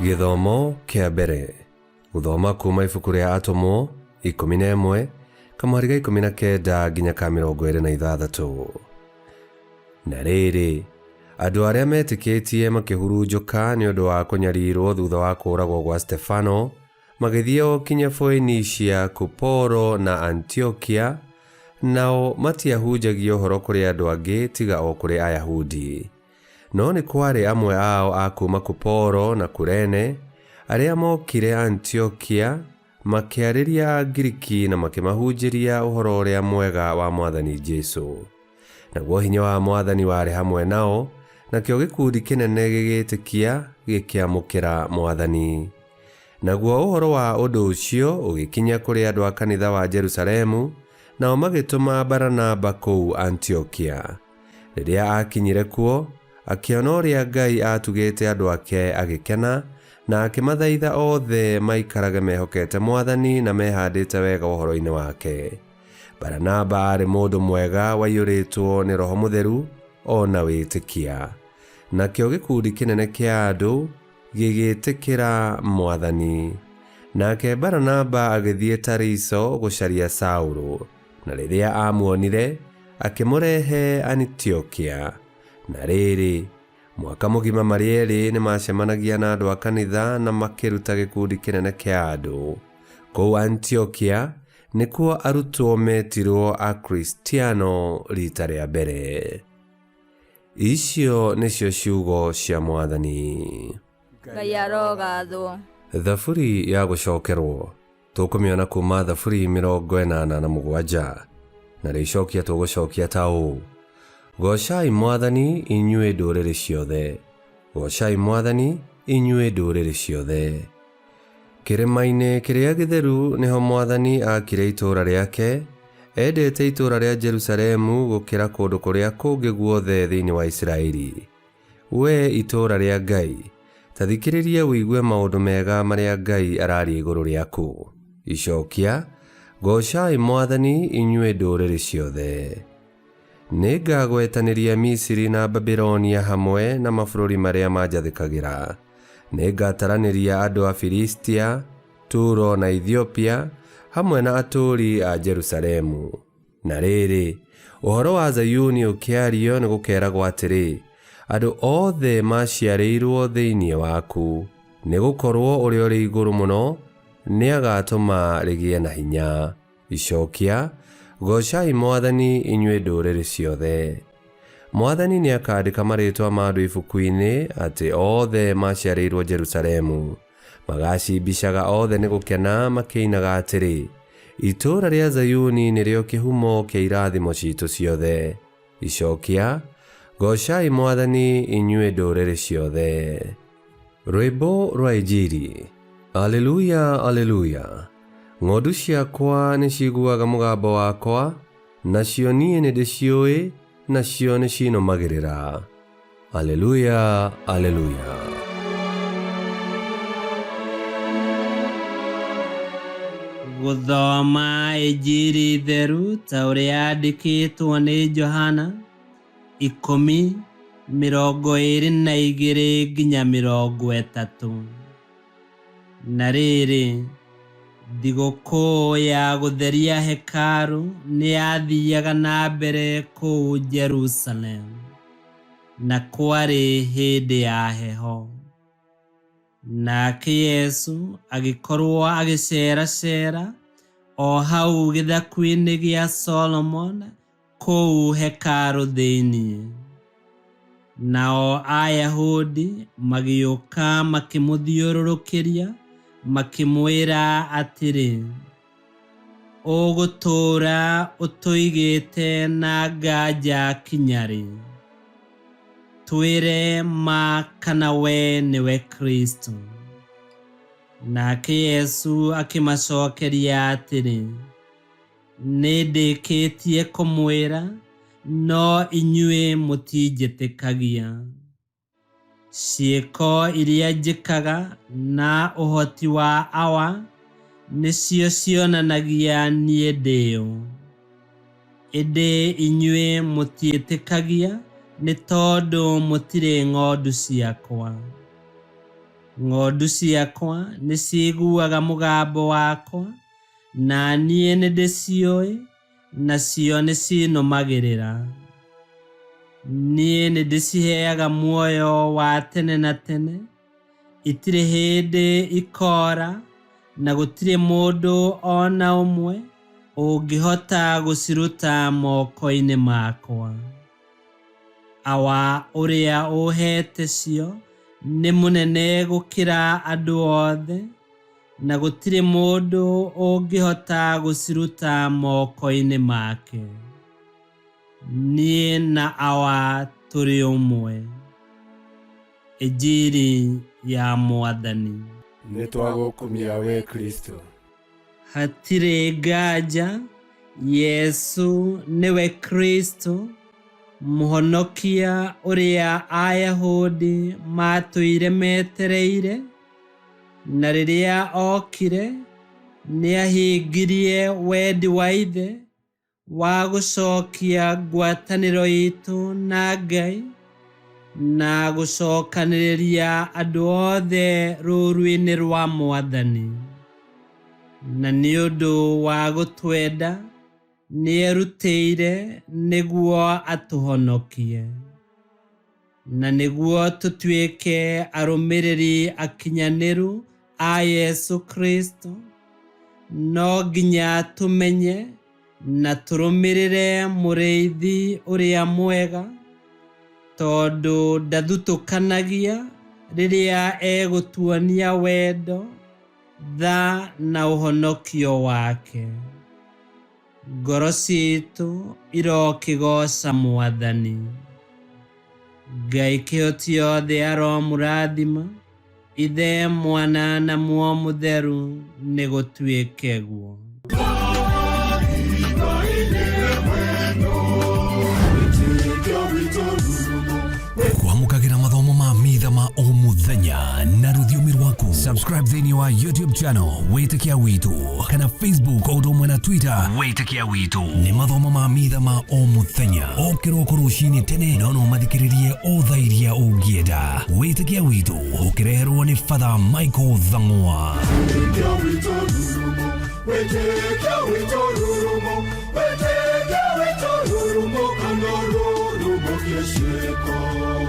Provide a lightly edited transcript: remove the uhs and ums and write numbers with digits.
Githomo kia mbere. Guthoma kuma ibuku ria Mathomo 11 kamariga 19 nginya ka 26. Na rĩrĩ, andũ arĩa metĩkĩtie makĩhurunjũka nĩ ũndũ wa kũnyarirwo thutha wa kũragwo gwa Stefano, magĩthiĩ o kinya Phoenicia, Kuporo na Antiokia, nao matiahunjagia ũhoro kũrĩ andũ angĩ tiga o kũrĩ Ayahudi. No nĩ kwarĩ amwe ao a kuma Kuporo na Kurene arĩa mokire Antiokia makĩarĩria Ngiriki na makĩmahunjĩria ũhoro ũrĩa mwega wa Mwathani Jesũ. Naguo hinya wa Mwathani warĩ hamwe nao, nakĩo gĩkundi kĩnene gĩgĩtĩkia gĩkĩamũkĩra Mwathani. Naguo ũhoro wa ũndũ ũcio ũgĩkinya kũrĩ andũ a kanitha wa Jerusalemu, nao magĩtũma Baranaba kũu Antiokia. Rĩrĩa akinyire kuo, akĩona ũrĩa Ngai atugĩte andũ ake agĩkena, na akĩmathaitha othe maikarage mehokete Mwathani na mehandĩte wega ũhoro-inĩ wake. Baranaba arĩ mũndũ mwega waiyũrĩtwo nĩ Roho Mũtheru ona wĩtĩkia. Nakĩo gĩkundi kĩnene kĩa andũ gĩgĩtĩkĩra Mwathani. Nake Baranaba agĩthiĩ Tariso gũcaria Saũlũ, na rĩrĩa amuonire akĩmũrehe Antiokia. Na rĩrĩ, mwaka mũgima marĩ erĩ nĩ macemanagia na andũ a kanitha na makĩruta gĩkundi kĩnene kĩa andũ. Kũu Antiokia nĩkuo arutwo metirwo Akristiano rita rĩa mbere. Icio nĩcio ciugo cia Mwathani. Ngai arogathwo. Thaburi ya gũcokerwo tũkũmĩona kuma thaburi 87, na rĩcokia tũgũcokia ta ũũ: Gocai Mwathani inyuĩ ndũrĩrĩ ciothe, gocai Mwathani inyuĩ ndũrĩrĩ ciothe. Kĩrĩma-inĩ kĩrĩa gĩtheru nĩho Mwathani akire itũũra rĩake, endete itũũra rĩa Jerusalemu gũkĩra kũndũ kũrĩa kũngĩ guothe thĩinĩ wa Isiraeli. We itũũra rĩa Ngai, ta thikĩrĩria wĩigue maũndũ mega marĩa Ngai araria igũrũ rĩaku. Icokia, gocai Mwathani inyuĩ ndũrĩrĩ ciothe. Nĩngagwetanĩria Misiri na Babilonia hamwe na mabũrũri marĩa manjathĩkagĩra. Nĩngataranĩria andũ a Filistia, Turo na Ethiopia hamwe na atũũri a Jerusalemu. Na rĩrĩ, ũhoro wa Zayuni ũkĩario nĩ gũkeragwo atĩrĩ, andũ othe maciarĩirwo thĩinĩ waku, nĩgũkorwo ũrĩa ũrĩ igũrũ mũno nĩagatũma rĩgĩe na hinya. Icokia, gocai Mwathani inyuĩ ndũrĩrĩ ciothe. Mwathani nĩakandĩka marĩtwa ma andũ ibuku-inĩ atĩ othe maciarĩirwo Jerusalemu. Magacimbicaga othe nĩ gũkena makĩinaga atĩrĩ, itũũra rĩa Zayuni nĩrĩo kĩhumo kĩa irathimo citũ ciothe. Icokia, gocai Mwathani inyuĩ ndũrĩrĩ ciothe. Rwĩmbo rwa Injili. Aleluya, aleluya. Ng'ondu ciakwa nĩciguaga mũgambo wakwa, nacio niĩ nĩndĩciũĩ, nacio nĩcinũmagĩrĩra. Aleluya, aleluya. Gũthoma Injili theru ta ũrĩa yandĩkĩtwo nĩ Johana 10:22 nginya 30. Na rĩrĩ, thigũkũ ya gũtheria hekarũ nĩyathiaga na mbere kũu Jerusalemu, na kwarĩ hĩndĩ ya heho. Nake Yesu agĩkorwo agĩceracera o hau gĩthaku-inĩ gĩa Solomon kũu hekarũ thĩinĩ. Nao Ayahudi magĩũka makĩmũthiũrũrũkĩria makĩmwĩra atĩrĩ, ũgũtũũra ũtũigĩte na nganja kinya rĩ? Twĩre ma kana we nĩwe Kristo. Nake Yesu akĩmacokeria atĩrĩ, nĩndĩkĩtie kũmwĩra, no inyuĩ mũtinjĩtĩkagia. Ciĩko iria njĩkaga na ũhoti wa awa nĩcio cionanagia niĩ ndĩyo. Ĩndĩ inyuĩ mũtiĩtĩkagia nĩ tondũ mũtirĩ ng'ondu ciakwa. ng'ondu ciakwa nĩ ciguaga mũgambo wakwa, na niĩ nĩ ndĩciũĩ, nacio nĩ cinũmagĩrĩra. Niĩ nĩ ndĩciheaga muoyo wa tene na tene, itirĩ hĩndĩ ikora, na gũtirĩ mũndũ ona ũmwe ũngĩhota gũciruta moko-inĩ makwa. Awa ũrĩa ũhete cio nĩ mũnene gũkĩra andũ othe, na gũtirĩ mũndũ ũngĩhota gũciruta moko-inĩ make. Niĩ na awa tũrĩ ũmwe. Injiri ya Mwathani. Nĩ twagũkumia we Kristo. Hatirĩ nganja, Yesu nĩwe Kristo, mũhonokia ũrĩa Ayahudi matũire metereire, na rĩrĩa okire nĩahingirie wendi wa Ithe wa gũcokia ngwatanĩro itũ na Ngai, na gũcokanĩrĩria andũ othe rũũru-inĩ rwa Mwathani. Na nĩ ũndũ wa gũtwenda nĩerutĩire nĩguo atũhonokie, na nĩguo tũtuĩke arũmĩrĩri akinyanĩru a Yesu Kristo, no nginya tũmenye na tũrũmĩrĩre mũrĩithi ũrĩa mwega, tondũ ndathutũkanagia rĩrĩa egũtuonia wendo, tha na ũhonokio wake. Ngoro citũ irokĩgoca Mwathani. Ngai kĩhoti othe aromũrathima, Ithe, Mwana na Muoyo Mũtheru nĩ gũtuĩke guo. Kwamũkagĩra mathomo ma Mitha ma o mũthenya na rũthiomi rwaku. Subscribe thĩinĩ wa YouTube channel Witikia Witu, kana Facebook o ũndũ ũmwe na Twitter Witikia Witu. Nĩ mathomo ma Mitha ma o mũthenya, o kĩroko rũcinĩ tene, no mathikĩrĩrie o thaa iria ũngĩenda. Witikia Witu ũkĩreherwo nĩ Father Michael Thang'wa. Witikia Witu rurumo, kana rurumo kiesheko.